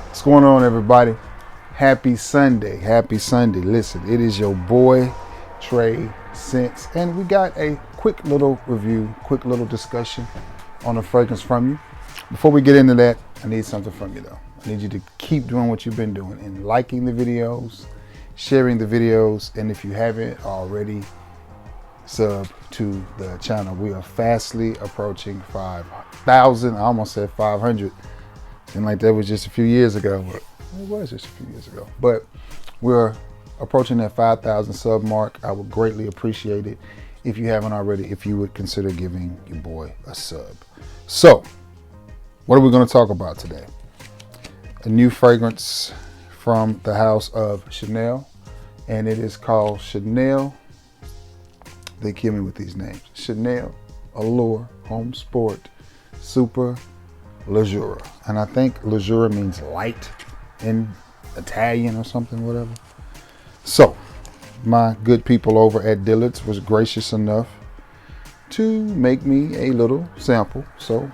What's going on, everybody? Happy Sunday. Happy Sunday. Listen, it is your boy, Trey Sense, and we got a quick little review, quick little discussion on a fragrance from you. Before we get into that, I need something from you, though. I need you to keep doing what you've been doing and liking the videos, sharing the videos, and if you haven't already, sub to the channel. We are fastly approaching 5,000. I almost said 500. And like that was just a few years ago. But it was just a few years ago. But we're approaching that 5,000 sub mark. I would greatly appreciate it if you haven't already, if you would consider giving your boy a sub. So, what are we going to talk about today? A new fragrance from the house of Chanel, and it is called Chanel. They kill me with these names. Chanel Allure Homme Sport Super Leggera. And I think Leggera means light in Italian or something, whatever. So, my good people over at Dillard's was gracious enough to make me a little sample. So,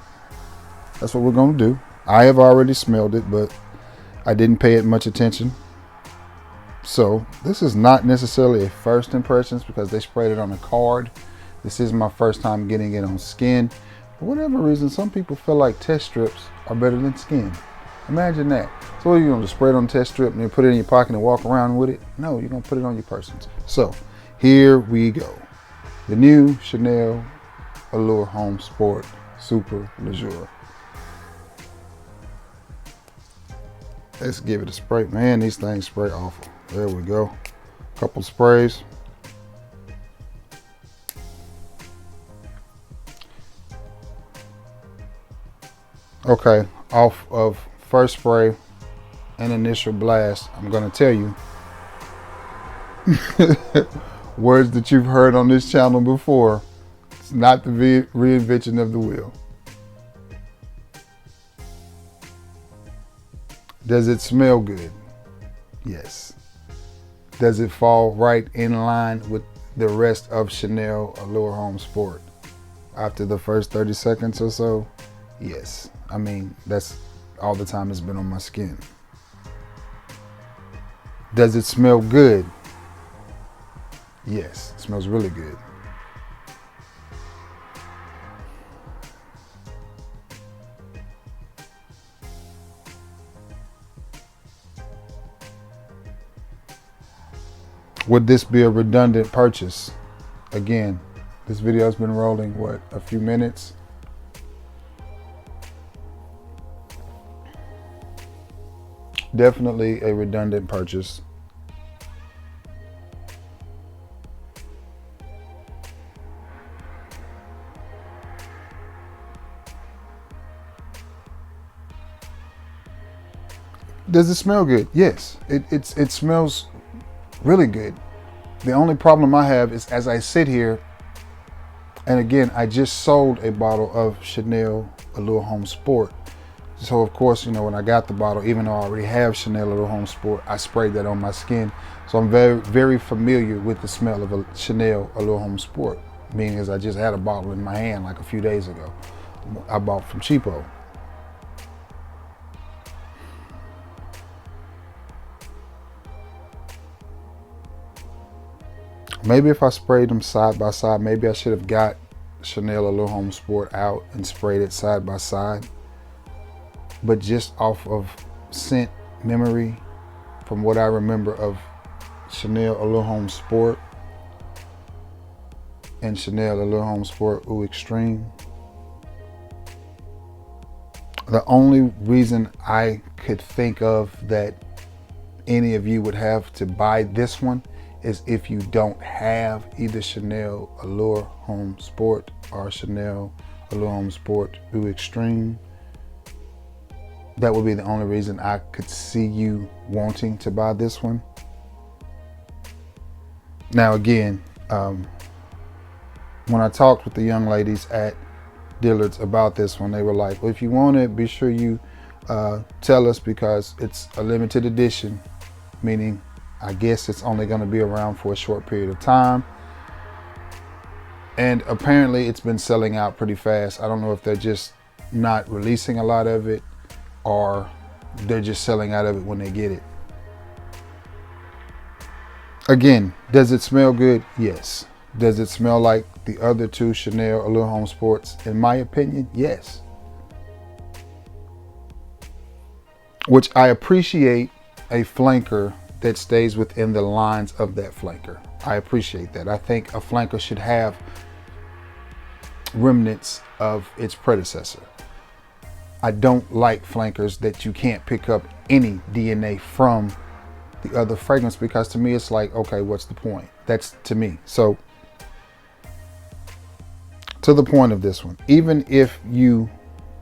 that's what we're going to do. I have already smelled it, but I didn't pay it much attention. So this is not necessarily a first impressions because they sprayed it on a card. This is my first time getting it on skin. For whatever reason, some people feel like test strips are better than skin. Imagine that. So what are you going to spray it on a test strip and then put it in your pocket and walk around with it? No, you're going to put it on your persons. So here we go. The new Chanel Allure Homme Sport Super Leggera. Let's give it a spray. Man, these things spray awful. There we go. Couple sprays. Okay, off of first spray and initial blast, I'm gonna tell you words that you've heard on this channel before. It's not the reinvention of the wheel. Does it smell good? Yes. Does it fall right in line with the rest of Chanel Allure Homme Sport? After the first 30 seconds or so, yes. I mean, that's all the time it's been on my skin. Does it smell good? Yes, it smells really good. Would this be a redundant purchase? Again, this video has been rolling, what, a few minutes? Definitely a redundant purchase. Does it smell good? Yes, it smells really good. The only problem I have is as I sit here, and again, I just sold a bottle of Chanel Allure Homme Sport. So of course, you know, when I got the bottle, even though I already have Chanel Allure Homme Sport, I sprayed that on my skin. So I'm very, very familiar with the smell of a Chanel Allure Homme Sport, meaning as I just had a bottle in my hand like a few days ago. I bought from Cheapo. Maybe if I sprayed them side by side, maybe I should have got Chanel Allure Homme Sport out and sprayed it side by side. But just off of scent memory, from what I remember of Chanel Allure Homme Sport and Chanel Allure Homme Sport Eau Extreme, the only reason I could think of that any of you would have to buy this one is if you don't have either Chanel Allure Homme Sport or Chanel Allure Homme Sport Eau Extreme. That would be the only reason I could see you wanting to buy this one. Now again, when I talked with the young ladies at Dillard's about this one, they were like, well, if you want it, be sure you tell us because it's a limited edition, meaning I guess it's only going to be around for a short period of time. And apparently it's been selling out pretty fast. I don't know if they're just not releasing a lot of it or they're just selling out of it when they get it. Again, does it smell good? Yes. Does it smell like the other two Chanel Allure Home Sports? In my opinion, yes. Which I appreciate a flanker that stays within the lines of that flanker. I appreciate that. I think a flanker should have remnants of its predecessor. I don't like flankers that you can't pick up any DNA from the other fragrance, because to me it's like, okay, what's the point? That's to me. So to the point of this one, even if you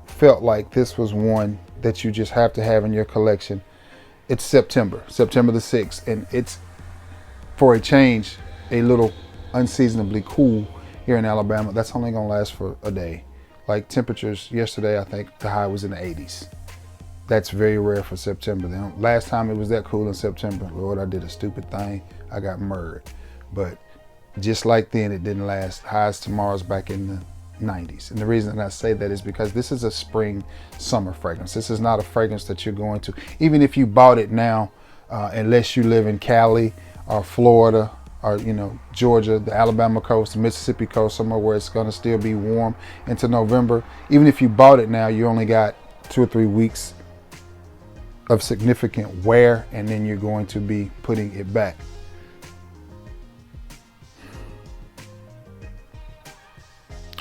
felt like this was one that you just have to have in your collection, it's September the 6th, and it's, for a change, a little unseasonably cool here in Alabama. That's only gonna last for a day. Like temperatures yesterday, I think the high was in the 80s. That's very rare for September. Last time it was that cool in September, Lord, I did a stupid thing. I got murdered. But just like then, it didn't last. Highs tomorrow's back in the 90s. And the reason I say that is because this is a spring summer fragrance. This is not a fragrance that you're going to, even if you bought it now, unless you live in Cali or Florida or, you know, Georgia, the Alabama coast, the Mississippi coast, somewhere where it's going to still be warm into November. Even if you bought it now, you only got 2 or 3 weeks of significant wear, and then you're going to be putting it back.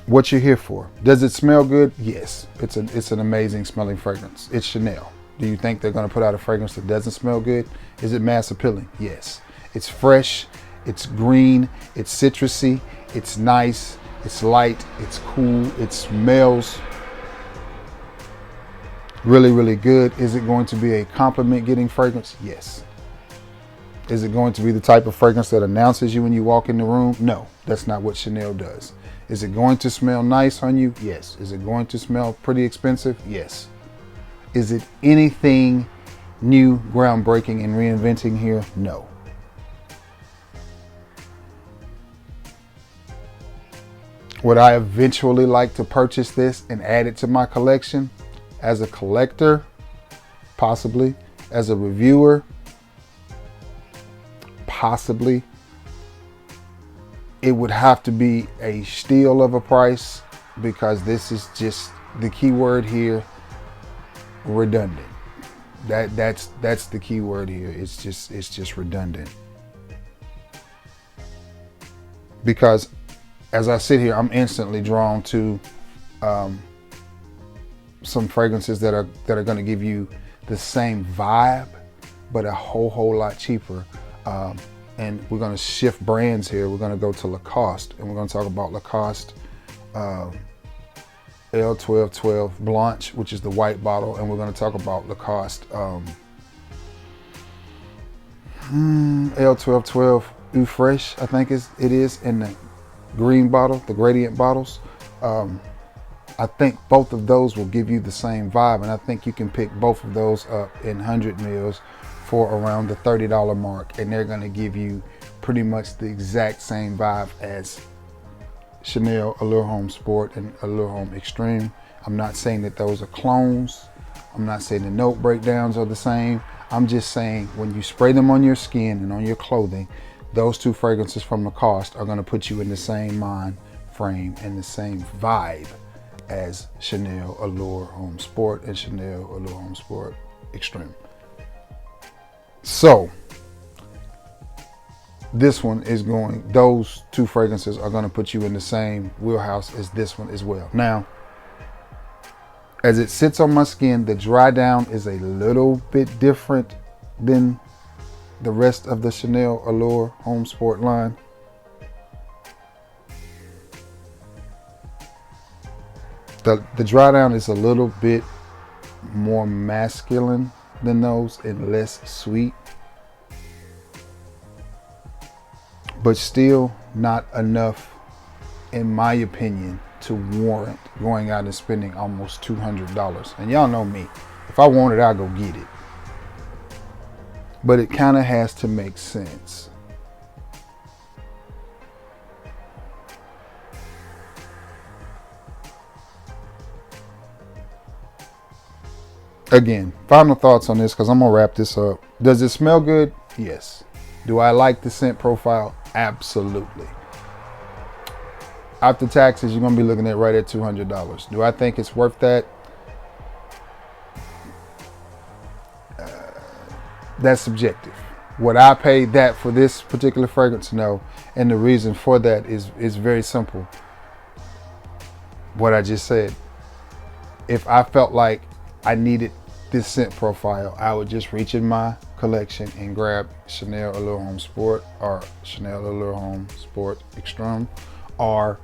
What you're here for. Does it smell good? Yes. It's an amazing smelling fragrance. It's Chanel. Do you think they're going to put out a fragrance that doesn't smell good? Is it mass appealing? Yes. It's fresh, it's green, it's citrusy, it's nice, it's light, it's cool, it smells really, really good. Is it going to be a compliment getting fragrance? Yes. Is it going to be the type of fragrance that announces you when you walk in the room? No, that's not what Chanel does. Is it going to smell nice on you? Yes. Is it going to smell pretty expensive? Yes. Is it anything new, groundbreaking, and reinventing here? No. Would I eventually like to purchase this and add it to my collection? As a collector, possibly. As a reviewer, possibly. It would have to be a steal of a price, because this is just the key word here, redundant. That's the key word here. It's just redundant. Because as I sit here, I'm instantly drawn to some fragrances that are going to give you the same vibe, but a whole lot cheaper. And we're going to shift brands here. We're going to go to Lacoste, and we're going to talk about Lacoste L1212 Blanche, which is the white bottle, and we're going to talk about Lacoste L1212 Eau Fresh, I think it is, in the green bottle, the gradient bottles. I think both of those will give you the same vibe, and I think you can pick both of those up in 100 mils for around the $30 mark, and they're going to give you pretty much the exact same vibe as Chanel Allure Home Sport and Allure Home Extreme. I'm not saying that those are clones. I'm not saying the note breakdowns are the same. I'm just saying when you spray them on your skin and on your clothing, those two fragrances from Lacoste are going to put you in the same mind frame and the same vibe as Chanel Allure Home Sport and Chanel Allure Home Sport Extreme. So this one is going, those two fragrances are going to put you in the same wheelhouse as this one as well. Now, as it sits on my skin, the dry down is a little bit different than the rest of the Chanel Allure Home Sport line. The dry down is a little bit more masculine than those and less sweet, but still not enough, in my opinion, to warrant going out and spending almost $200. And y'all know me, if I want it, I'll go get it. But it kind of has to make sense. Again, final thoughts on this because I'm gonna wrap this up. Does it smell good? Yes. Do I like the scent profile? Absolutely. After taxes, you're gonna be looking at right at $200. Do I think it's worth that? That's subjective. Would I pay that for this particular fragrance? No. And the reason for that is very simple. What I just said. If I felt like I needed this scent profile, I would just reach in my collection and grab Chanel Allure Homme Sport or Chanel Allure Homme Sport Extreme, or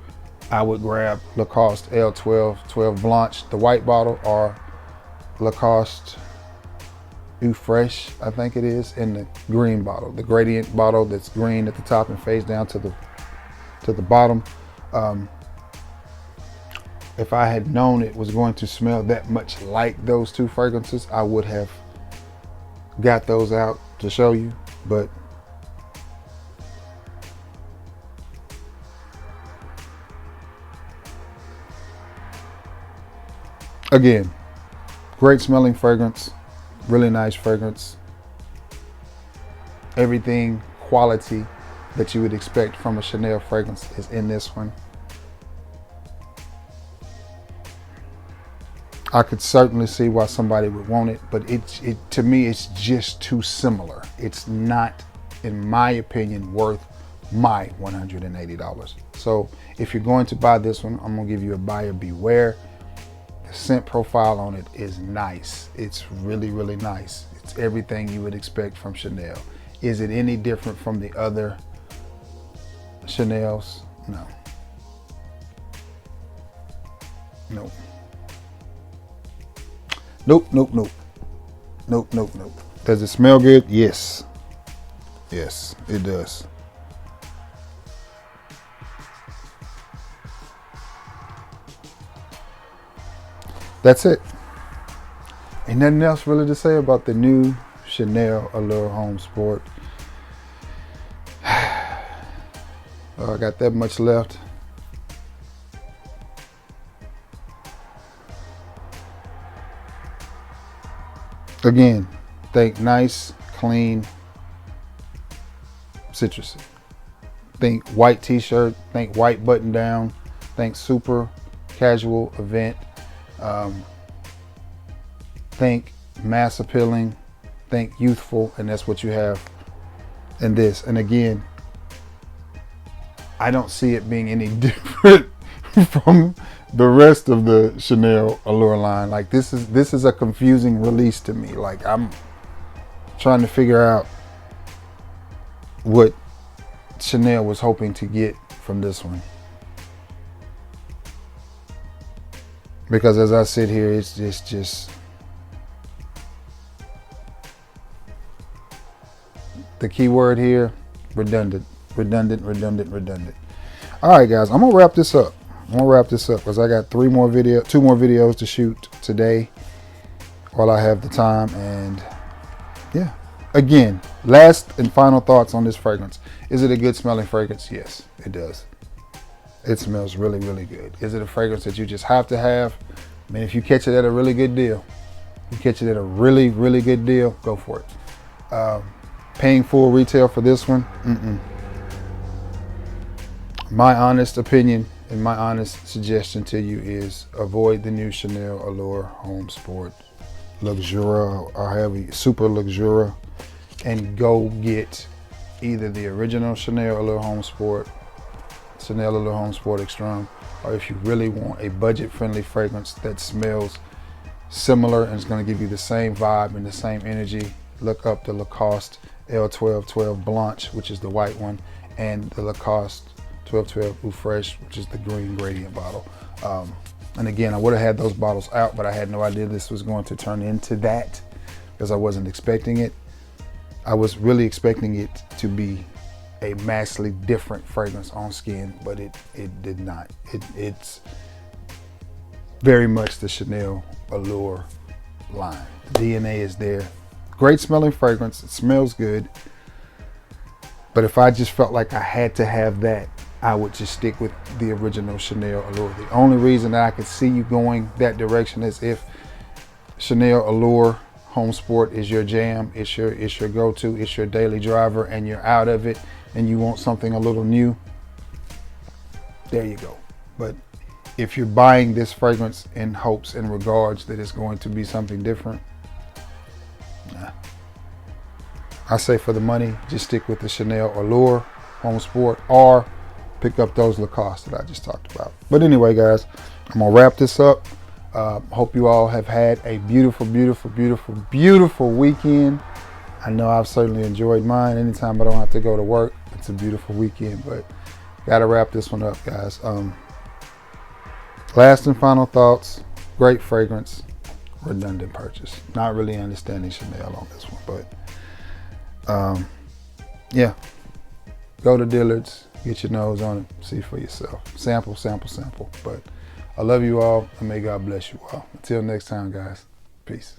I would grab Lacoste L12 12 Blanche, the white bottle, or Lacoste Eau Fresh, I think it is, in the green bottle, the gradient bottle that's green at the top and fades down to the bottom. If I had known it was going to smell that much like those two fragrances, I would have got those out to show you. But again, great smelling fragrance, really nice fragrance. Everything quality that you would expect from a Chanel fragrance is in this one. I could certainly see why somebody would want it, but to me, it's just too similar. It's not, in my opinion, worth my $180. So if you're going to buy this one, I'm gonna give you a buyer beware. The scent profile on it is nice. It's really, really nice. It's everything you would expect from Chanel. Is it any different from the other Chanels? No. Nope. Nope, nope, nope. Nope, nope, nope. Does it smell good? Yes. Yes, it does. That's it. Ain't nothing else really to say about the new Chanel Allure Homme Sport. I got that much left. Again, think nice, clean, citrusy. Think white t-shirt, think white button down, think super casual event, think mass appealing, think youthful, and that's what you have in this. And again, I don't see it being any different from the rest of the Chanel Allure line. Like this is a confusing release to me. Like I'm trying to figure out what Chanel was hoping to get from this one. Because as I sit here, it's just the key word here, redundant. All right, guys, I'm gonna wrap this up. Because I got two more videos to shoot today while I have the time. And yeah, again, last and final thoughts on this fragrance. Is it a good smelling fragrance? Yes, it does. It smells really, really good. Is it a fragrance that you just have to have? I mean, if you catch it at a really good deal, really, really good deal, go for it. Paying full retail for this one, My honest opinion and my honest suggestion to you is avoid the new Chanel Allure Homme Sport Luxura, or however, Super Luxura, and go get either the original Chanel Allure Homme Sport, Chanel Allure Homme Sport Extreme, or if you really want a budget-friendly fragrance that smells similar and is going to give you the same vibe and the same energy, look up the Lacoste L12 12 Blanche, which is the white one, and the Lacoste 1212 Eau Fresh, which is the green gradient bottle. And again, I would have had those bottles out, but I had no idea this was going to turn into that because I wasn't expecting it. I was really expecting it to be a massively different fragrance on skin, but it did not. It's very much the Chanel Allure line. The DNA is there. Great smelling fragrance. It smells good. But if I just felt like I had to have that, I would just stick with the original Chanel Allure. The only reason that I could see you going that direction is if Chanel Allure Home Sport is your jam. It's your go-to. It's your daily driver, and you're out of it, and you want something a little new. There you go. But if you're buying this fragrance in hopes and regards that it's going to be something different, nah. I say for the money, just stick with the Chanel Allure Home Sport, or pick up those Lacoste that I just talked about. But anyway, guys, I'm gonna wrap this up. Hope you all have had a beautiful, beautiful, beautiful, beautiful weekend. I know I've certainly enjoyed mine. Anytime I don't have to go to work, it's a beautiful weekend. But gotta wrap this one up, guys. Last and final thoughts: great fragrance, redundant purchase. Not really understanding Chanel on this one, but yeah, go to Dillard's, get your nose on it, see for yourself. Sample, sample, sample. But I love you all, and may God bless you all. Until next time, guys. Peace.